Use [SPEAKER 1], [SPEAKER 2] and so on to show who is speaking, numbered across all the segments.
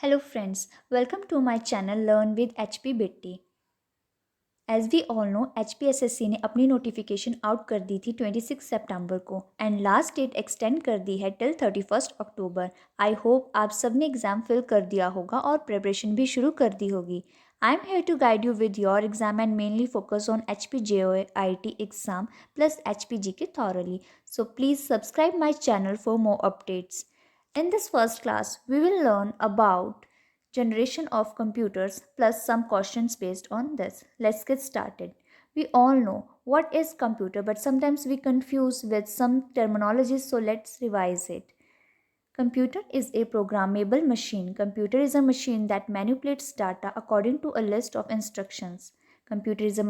[SPEAKER 1] Hello friends, welcome to my channel Learn with HP Bitty. As we all know, HPSSC ने अपनी notification out कर दी थी 26 सितंबर को and last date extend कर दी है टिल 31 अक्टूबर। आई होप आप सब ने एग्ज़ाम फिल कर दिया होगा और प्रिपरेशन भी शुरू कर दी होगी। I am here to guide you with your exam and mainly focus on HP JOA IIT exam plus HP GK thoroughly. So please subscribe my channel for more updates. In this first class, we will learn about generation of computers plus some questions based on this. Let's get started. We all know what is computer, but sometimes we confuse with some terminologies, so let's revise it. Computer is a programmable machine. Computer is a machine that manipulates data according to a list of instructions. Computer is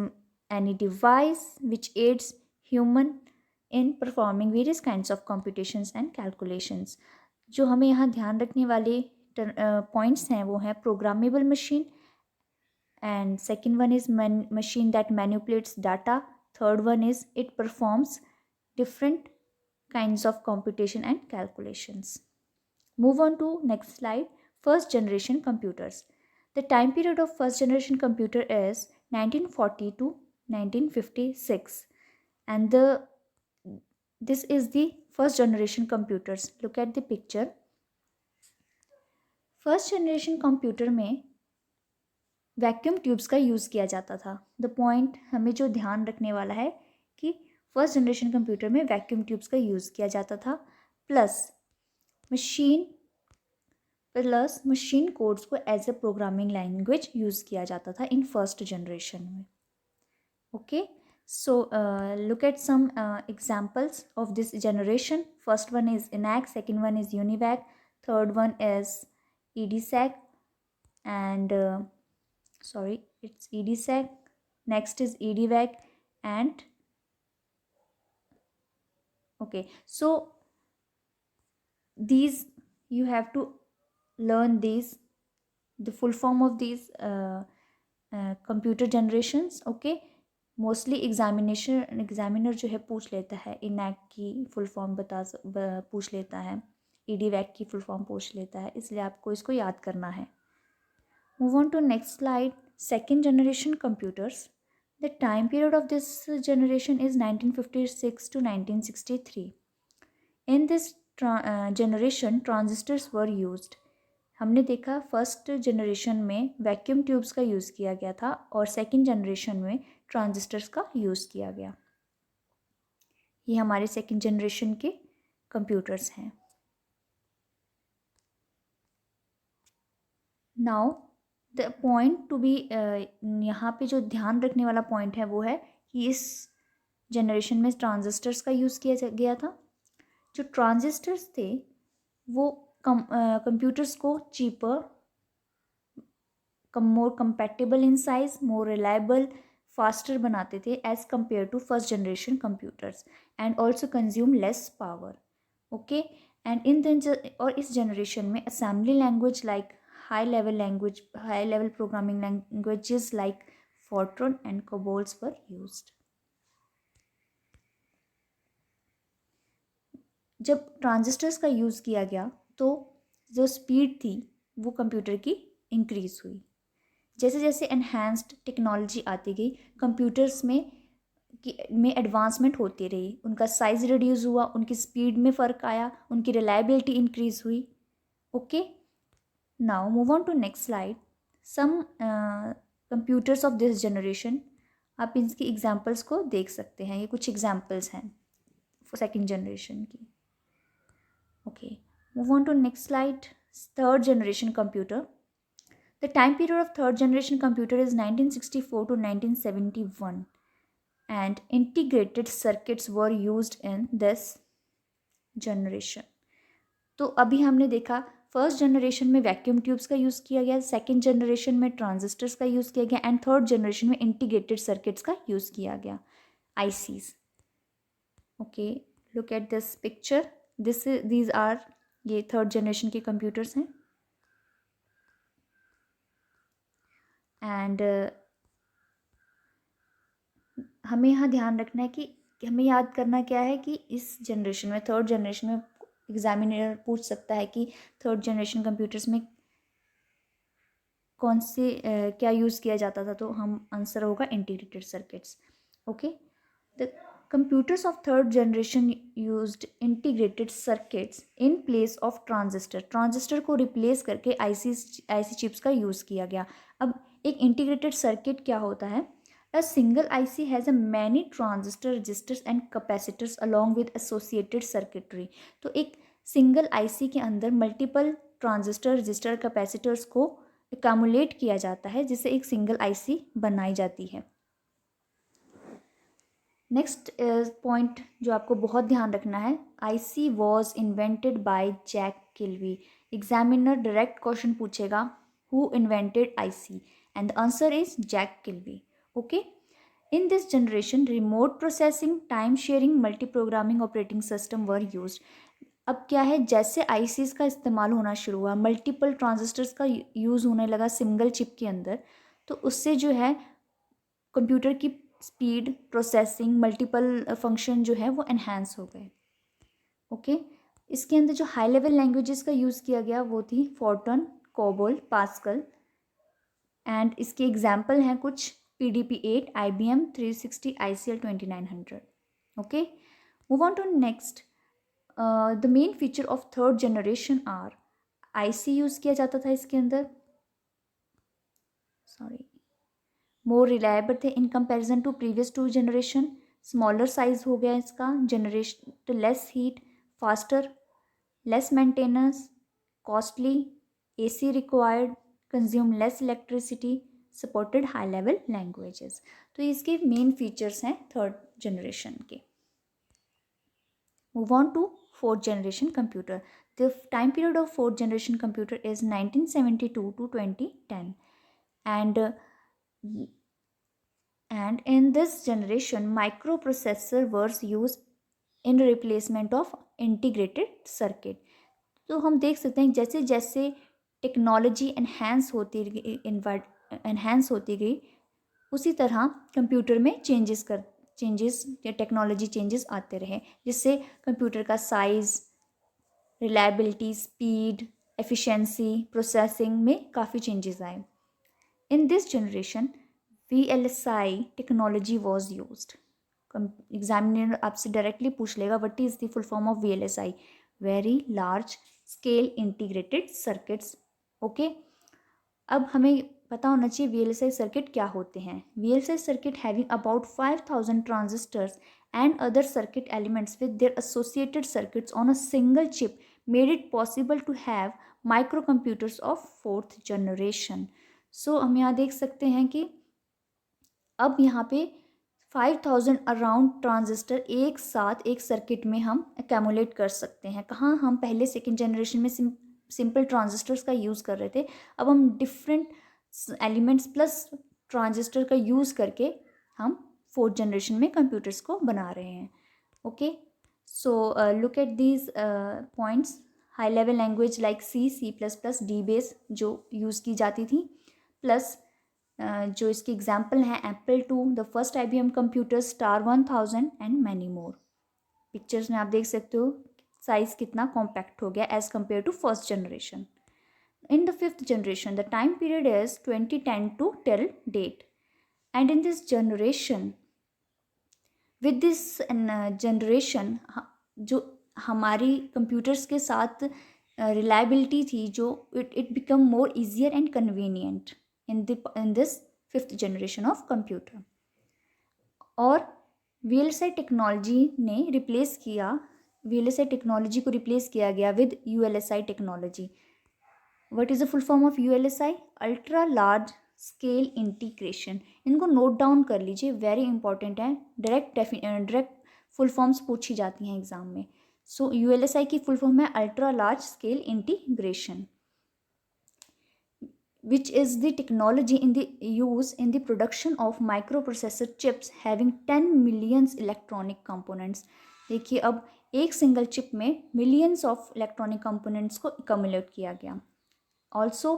[SPEAKER 1] any device which aids human in performing various kinds of computations and calculations. जो हमें यहाँ ध्यान रखने वाले points हैं वो हैं programmable machine and second one is machine that manipulates data. Third one is it performs different kinds of computation and calculations. Move on to next slide. First generation computers. The time period of first generation computer is 1940 to 1956 and this is the first generation computers. Look at the picture. First generation computer में vacuum tubes का use किया जाता था। The point हमें जो ध्यान रखने वाला है कि फर्स्ट जनरेशन कंप्यूटर में वैक्यूम ट्यूब्स का यूज़ किया जाता था प्लस मशीन कोड्स को as a programming language use किया जाता था इन फर्स्ट जनरेशन में। Okay, so look at some examples of this generation. First one is ENIAC, second one is UNIVAC, third one is EDSAC and it's EDSAC, next is EDVAC and okay, so these you have to learn these, the full form of these computer generations. Okay, mostly examiner जो है पूछ लेता है ENIAC की full form पूछ लेता है, ईडीवैक की फुल फॉर्म पूछ लेता है, इसलिए आपको इसको याद करना है। Move on to next slide. Second generation computers. The time period of this generation is 1956 to 1963. In this generation transistors were used. हमने देखा फर्स्ट जनरेशन में वैक्यूम ट्यूब्स का यूज़ किया गया था और सेकंड जनरेशन में ट्रांजिस्टर्स का यूज़ किया गया। ये हमारे सेकंड जनरेशन के कंप्यूटर्स हैं। Now the point to be, यहाँ पे जो ध्यान रखने वाला पॉइंट है वो है कि इस जनरेशन में ट्रांजिस्टर्स का यूज़ किया गया था। जो ट्रांजिस्टर्स थे वो कंप्यूटर्स को cheaper, more compatible in size, more reliable, faster बनाते थे as compare to first generation computers and also consume less power. Okay, and और इस जनरेशन में assembly language like high level programming languages like Fortran and COBOLs were used. जब transistors का use किया गया तो जो स्पीड थी वो कंप्यूटर की इंक्रीज़ हुई. जैसे जैसे एनहांस्ड टेक्नोलॉजी आती गई कंप्यूटर्स में एडवांसमेंट होती रही, उनका साइज़ रिड्यूस हुआ, उनकी स्पीड में फ़र्क आया, उनकी रिलायबिलिटी इंक्रीज़ हुई. Okay, now move on to next slide. Some computers of this generation. आप इसकी एग्जांपल्स को देख सकते हैं, ये कुछ एग्जांपल्स हैं सेकेंड जनरेशन की. Okay, move on to next slide. Third generation computer. The time period of third generation computer is 1964 to 1971 and integrated circuits were used in this generation. तो अभी हमने देखा फर्स्ट जनरेशन में vacuum tubes का use किया गया, second generation में transistors का यूज़ किया गया एंड थर्ड जनरेशन में इंटीग्रेटेड सर्किट्स का यूज़ किया गया, ICs. Okay, look at this picture. These are, ये थर्ड जनरेशन के कंप्यूटर्स हैं एंड हमें यहाँ ध्यान रखना है कि हमें याद करना क्या है कि इस जनरेशन में, थर्ड जनरेशन में एग्जामिनर पूछ सकता है कि थर्ड जनरेशन कंप्यूटर्स में कौन से क्या यूज़ किया जाता था, तो हम आंसर होगा integrated circuits. Okay. The computers of third generation used integrated circuits in place of transistor को रिप्लेस करके आईसी चिप्स का यूज़ किया गया. अब एक इंटीग्रेटेड सर्किट क्या होता है? A single IC has a many transistor resistors and capacitors along with associated circuitry. तो एक सिंगल आईसी के अंदर मल्टीपल ट्रांजिस्टर, रजिस्टर, कैपेसिटर्स को एकमुलेट किया जाता है जिससे एक सिंगल आईसी बनाई जाती है. नेक्स्ट पॉइंट जो आपको बहुत ध्यान रखना है, IC was invented by Jack Kilby. Examiner direct question पूछेगा, who invented IC, and the answer is Jack Kilby. Okay. In this generation remote processing, time sharing, multi programming operating system were used. अब क्या है, जैसे ICs का इस्तेमाल होना शुरू हुआ, मल्टीपल ट्रांजिस्टर्स का यूज़ होने लगा सिंगल चिप के अंदर, तो उससे जो है कंप्यूटर की स्पीड, प्रोसेसिंग, मल्टीपल फंक्शन जो है वो एनहांस हो गए. ओके. इसके अंदर जो हाई लेवल लैंग्वेजेस का यूज़ किया गया वो थी फोर्टन, कोबोल, पास्कल, एंड इसके एग्जाम्पल हैं कुछ PDP-8, IBM 360, ICL 2900. Okay. Move on to next. The main feature of third generation are, IC use किया जाता था इसके अंदर, सॉरी, मोर रिलायबल थे in comparison to previous two generation. Smaller size हो गया इसका, generation less heat, faster, less maintenance, costly, AC required, consume less electricity, supported high level languages. तो इसके मेन फीचर्स हैं थर्ड जनरेशन के. Move on to fourth generation computer. The time period of fourth generation computer is 1972 to 2010, and in this generation microprocessor was used in replacement of integrated circuit. तो हम देख सकते हैं जैसे जैसे technology enhance होती गई उसी तरह कंप्यूटर में चेंजेस या टेक्नोलॉजी चेंजेस आते रहे, जिससे कंप्यूटर का size, reliability, speed, efficiency, processing में काफ़ी चेंजेस आए. इन this generation VLSI technology was used. Examiner आपसे डायरेक्टली पूछ लेगा what is the full form of VLSI, very large scale integrated circuits. Okay. अब हमें पता होना चाहिए VLSI सर्किट क्या होते हैं. VLSI circuit having about 5000 transistors and other circuit elements with their associated circuits on a single chip made it possible to have microcomputers of fourth generation. So हम यहाँ देख सकते हैं कि अब यहाँ पे 5000 अराउंड ट्रांजिस्टर एक साथ एक सर्किट में हम एकमुलेट कर सकते हैं. कहाँ, हम पहले सेकेंड जनरेशन में सिंपल ट्रांजिस्टर्स का यूज़ कर रहे थे, अब हम डिफरेंट एलिमेंट्स प्लस ट्रांजिस्टर का यूज़ करके हम फोर्थ जनरेशन में कंप्यूटर्स को बना रहे हैं. Okay. So look at these points. High level language like C++, DBase जो यूज़ की जाती थी, प्लस जो इसके एग्जाम्पल हैं Apple II, the first IBM computer, Star 1000 and many more. Pictures में आप देख सकते हो साइज़ कितना कॉम्पैक्ट हो गया as compare to first generation. In the fifth generation, the time period is 2010 to till date. And in this generation, with this generation, जो हमारी कंप्यूटर्स के साथ रिलायबिलिटी थी, जो it become more easier and convenient in this fifth generation of computer. और VLSI technology ने replace किया, VLSI technology को रिप्लेस किया गया with ULSI technology. What is the full form of ULSI? Ultra large scale integration. इनको note down कर लीजिए, very important है. डायरेक्ट फुल फॉर्म्स पूछी जाती हैं एग्जाम में. सो ULSI की फुल फॉर्म है ultra large scale integration, which is the technology in the use in the production of microprocessor chips having 10 millions electronic components. देखिए अब एक सिंगल चिप में मिलियंस ऑफ इलेक्ट्रॉनिक कंपोनेंट्स को accumulate किया गया. Also,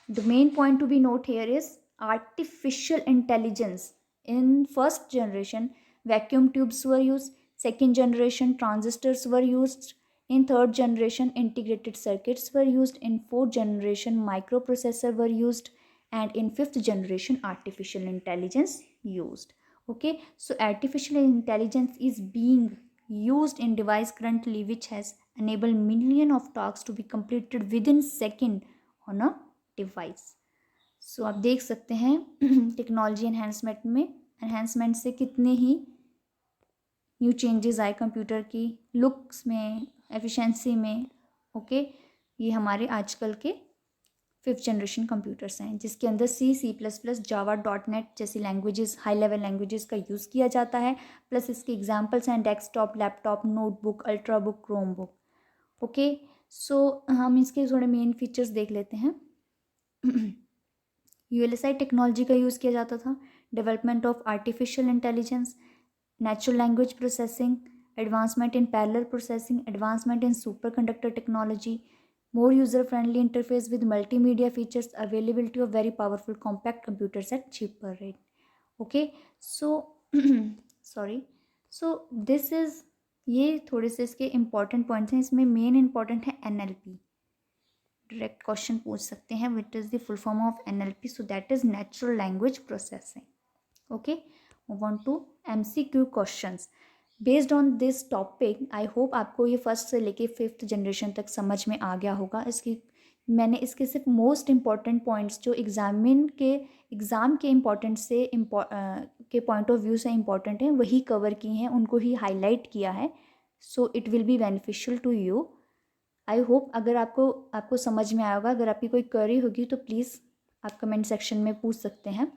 [SPEAKER 1] the main point to be note here is artificial intelligence. In first generation, vacuum tubes were used. Second generation, transistors were used. In third generation, integrated circuits were used. In fourth generation, microprocessor were used. And in fifth generation, artificial intelligence used. Okay, so artificial intelligence is being used in device currently which has enabled million of tasks to be completed within second on a device. सो आप देख सकते हैं technology enhancement से कितने ही new changes आए computer की looks में, efficiency में. ओके, ये हमारे आजकल के फिफ्थ जनरेशन कंप्यूटर्स हैं जिसके अंदर C++, जावा, .NET जैसी लैंग्वेजेस, हाई लेवल लैंग्वेजेस का यूज़ किया जाता है. प्लस इसके एग्जांपल्स हैं desktop, laptop, notebook, ultra book, chrome book. Okay, so हम इसके थोड़े मेन फीचर्स देख लेते हैं. ULSI टेक्नोलॉजी का यूज़ किया जाता था. Development of artificial intelligence, natural language processing, advancement in parallel processing, advancement in super conductor technology, more user friendly interface with multimedia features, availability of very powerful compact computers at cheaper rate. Okay, so sorry, so this is, ये थोड़े से इसके important points हैं. इसमें main important है NLP. Direct question पूछ सकते हैं, what is the full form of NLP. So that is natural language processing. Okay, move on to MCQ questions based on this topic. I hope आपको ये first से लेके fifth generation तक समझ में आ गया होगा. मैंने इसके सिर्फ मोस्ट इम्पॉर्टेंट पॉइंट्स जो एग्ज़ाम के इम्पॉर्टेंट से के पॉइंट ऑफ व्यू से इम्पॉर्टेंट हैं वही कवर की हैं, उनको ही हाईलाइट किया है. So it will be beneficial to you. I hope अगर आपको समझ में आया होगा. अगर आपकी कोई क्वेरी होगी तो प्लीज़ आप कमेंट सेक्शन में पूछ सकते हैं.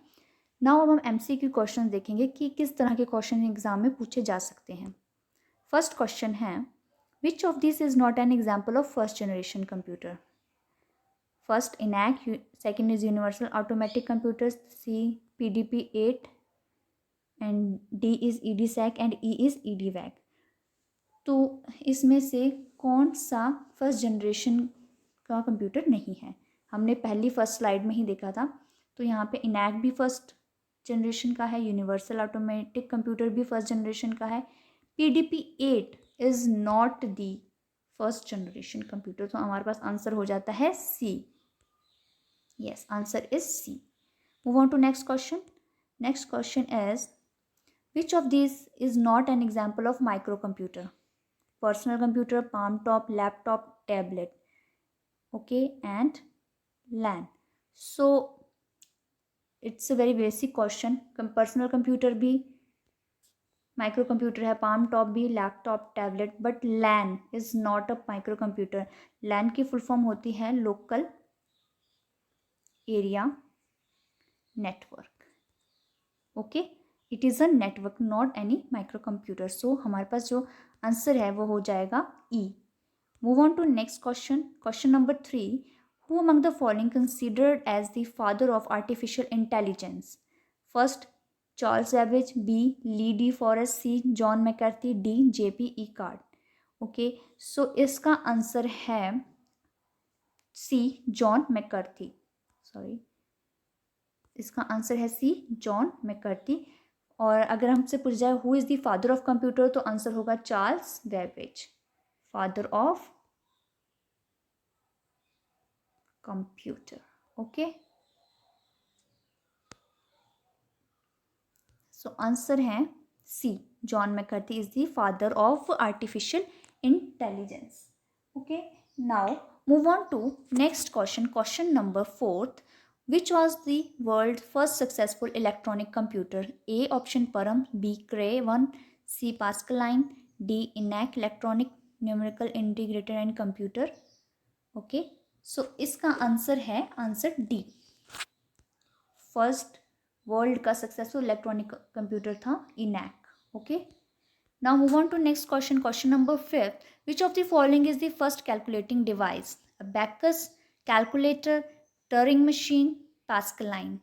[SPEAKER 1] नाउ अब हम MCQ क्वेश्चन देखेंगे कि किस तरह के क्वेश्चन एग्जाम में पूछे जा सकते हैं. फर्स्ट क्वेश्चन है, विच of this is not an example of first generation computer. First ENIAC, second is universal automatic computer, C PDP-8 and D is EDSAC and E is EDVAC. तो इसमें से कौन सा फर्स्ट जनरेशन का computer नहीं है. हमने पहली फर्स्ट स्लाइड में ही देखा था. तो यहाँ पे ENIAC भी फर्स्ट जनरेशन का है, यूनिवर्सल ऑटोमेटिक कंप्यूटर भी फर्स्ट जनरेशन का है. PDP-8 is not the first generation computer. तो हमारे पास आंसर हो जाता है C. Yes, answer is C. Move on to next question. Next question is, which of this is not an example of micro computer. Personal computer, palm top, laptop, tablet, okay, and LAN. So it's a very basic question. Personal computer भी micro computer है, palm top भी, laptop, tablet, but LAN is not a micro computer. LAN की full form होती है local area network. Okay, it is a network, not any micro computer. So हमारे पास जो answer है वो हो जाएगा E. Move on to next question. Question number 3, who among the following considered as the father of artificial intelligence. First Charles Babbage, B Lee De Forest, C John McCarthy, D JP Eckert. Okay, so इसका answer है C John McCarthy. Sorry, इसका answer है C John McCarthy. और अगर हमसे पूछ जाए who is the father of computer तो आंसर होगा Charles Babbage, father of computer. Okay, so answer है C John McCarthy is the father of artificial intelligence. Okay, now move on to next question. Question number 4, which was the world's first successful electronic computer. A option Param, B Cray 1, C Pascaline, D ENIAC electronic numerical integrator and computer. Okay, so इसका answer है answer D. First world का successful electronic computer था ENIAC. Okay, now move on to next question. Question number 5, which of the following is the first calculating device. Abacus, calculator, Turing machine, Pascaline.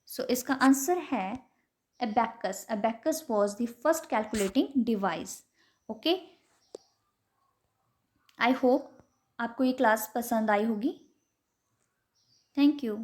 [SPEAKER 1] So इसका answer है abacus. Abacus was the first calculating device. Okay, I hope आपको ये class पसंद आई होगी. Thank you.